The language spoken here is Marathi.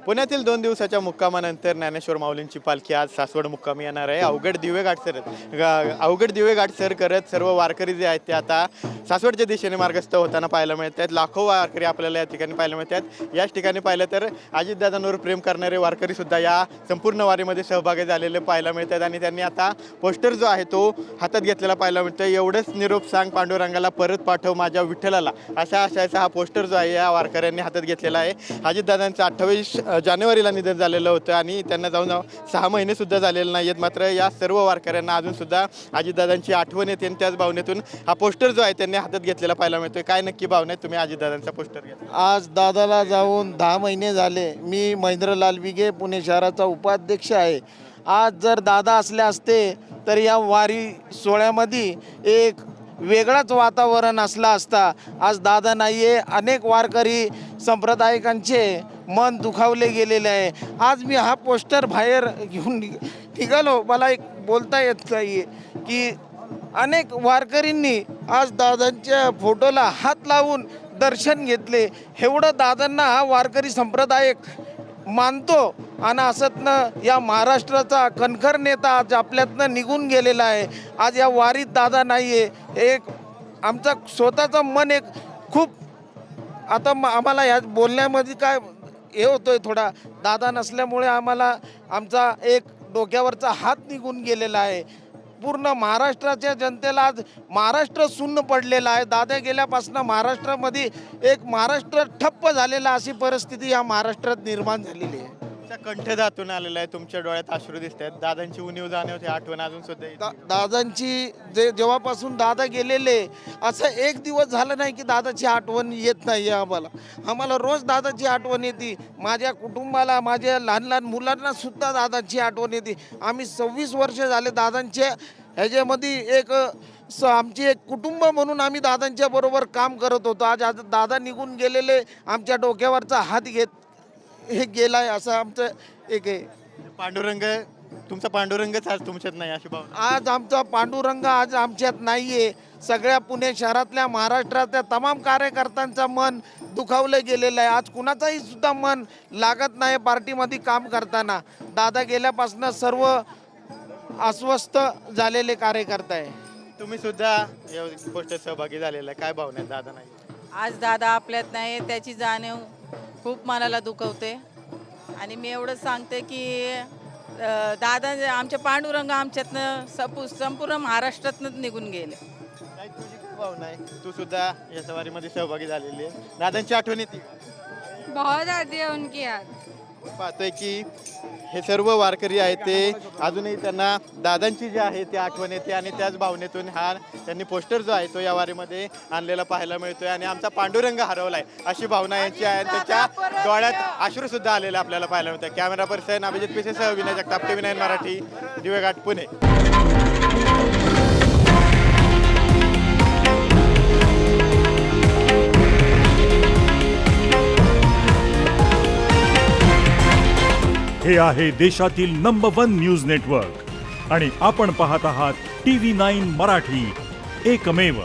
पुण्यातील 2 दिवसाच्या मुक्कामानंतर ज्ञानेश्वर माऊलींची पालखी आज सासवड मुक्कामी येणार आहे। अवघड दिवे घाट सर करत सर्व वारकरी जे आहेत ते आता सासवडच्या दिशेने मार्गस्थ होताना पाहायला मिळतात। लाखो वारकरी आपल्याला या ठिकाणी पाहायला मिळतात। याच ठिकाणी पाहिलं तर अजितदादांवर प्रेम करणारे वारकरी सुद्धा या संपूर्ण वारीमध्ये सहभागी झालेले पाहायला मिळतात आणि त्यांनी आता पोस्टर जो आहे तो हातात घेतलेला पाहायला मिळतो। एवढंच निरोप सांग पांडुरंगाला, परत पाठव माझ्या विठ्ठलाला, अशा आशयाचा हा पोस्टर जो आहे या वारकऱ्यांनी हातात घेतलेला आहे। अजितदादांचं 28 जानेवारीला निधन झालेलं होतं आणि त्यांना जाऊन 6 महिने सुद्धा झालेले नाहीत। मात्र या सर्व वारकऱ्यांना अजून सुद्धा अजितदादांची आठवण येते आणि त्याच भावनेतून हा पोस्टर जो आहे त्यांनी हातात घेतलेला पाहायला मिळतोय। काय नक्की भावना आहे? तुम्ही अजितदादांचा पोस्टर घेतला आज दादाला जाऊन 10 महिने झाले। मी महेंद्रलाल विगे पुणे शहराचा उपाध्यक्ष आहे। आज जर दादा असले असते तर या वारी सोहळ्यामध्ये एक वेगळाच वातावरण असला असता। आज दादा नाहीये, अनेक वारकरी संप्रदायिकांचे मन दुखावले गेलेले आहे। आज मी हा पोस्टर बाहेर घेऊन निघालो, मला एक बोलता येत नाही की अनेक वारकरींनी आज दादांच्या फोटोला हात लावून दर्शन घेतले। एवढं दादांना हा वारकरी संप्रदाय मानतो आणि असतनं या महाराष्ट्राचा कणखर नेता आज आपल्यातनं निघून गेलेला आहे। आज या वारीत दादा नाही आहे। एक आमचा स्वतःचं मन एक खूप आता आम्हाला या बोलण्यामध्ये काय हे होतोय, थोडा दादा नसल्यामुळे आम्हाला आमचा एक डोक्यावरचा हात निघून गेलेला आहे। पूर्ण महाराष्ट्राच्या जनतेला आज महाराष्ट्र सुन्न पडलेला आहे। दादा गेल्यापासून महाराष्ट्रामध्ये एक महाराष्ट्र ठप्प झालेला अशी परिस्थिती या महाराष्ट्रात निर्माण झालेली आहे। कंठदातून आलेला आहे, तुमच्या डोळ्यात अश्रू दिसत आहेत। दादांची उणीव जाणवते, आठवण अजून सुद्धा येते। दादांची जेव्हापासून दादा गेलेले असं एक दिवस झालं नाही की दादाची आठवण येत नाही आम्हाला रोज दादाची आठवण येते। माझ्या कुटुंबाला, माझ्या लहान लहान मुलांना सुद्धा दादाची आठवण येते। आम्ही 26 वर्ष झाले दादांच्या ह्याच्यामध्ये एक आमची एक कुटुंब म्हणून आम्ही दादांच्या बरोबर काम करत होतो। आज दादा निघून गेलेले आमच्या डोक्यावरचा हात हे गेलाय असं आमचं एक आहे। पांडुरंग, तुमचा पांडुरंगच आज तुमच्यात नाही अशी भावना? आज आमचा पांडुरंग आज आमच्यात नाहीये। सगळ्या पुणे शहरातल्या, महाराष्ट्रातल्या तमाम कार्यकर्त्यांचं मन दुखावलं गेलेलं आहे। आज कुणाचाही सुद्धा मन लागत नाही पार्टीमध्ये काम करताना। दादा गेल्यापासून सर्व अस्वस्थ झालेले कार्यकर्ते आहे। तुम्ही सुद्धा या गोष्टीत सहभागी झालेला आहे, काय भावना आहे? दादा नाही, आज दादा आपल्यात नाही, त्याची जाणीव खूप मनाला दुखवते। आणि मी एवढंच सांगते की दादा आमचे पांडुरंग आमच्यातनं संपूर्ण महाराष्ट्रातनं निघून गेले। काय तुझी काय भावना आहे? तू सुद्धा या सवारीमध्ये सहभागी झालेली आहे। दादांची आठवण येते? बहुत आती है उनकी याद। पाहतोय की हे सर्व वारकरी आहेत ते अजूनही त्यांना दादांची जी आहे ती आठवण येते आणि त्याच भावनेतून हा त्यांनी पोस्टर जो आहे तो या वारीमध्ये आणलेला पाहायला मिळतोय। आणि आमचा पांडुरंग हरवलाय अशी भावना यांची आहे। त्याच्या डोळ्यात अश्रू सुद्धा आलेला आपल्याला पाहायला मिळतं। कॅमेरा पर्सन अभिजित पिसे सह विनय जगताप, TV9 मराठी, दिवेघाट, पुणे। हे आहे देशातील नंबर 1 न्यूज नेटवर्क आणि आपण पाहत आहात TV9 मराठी, एकमेव।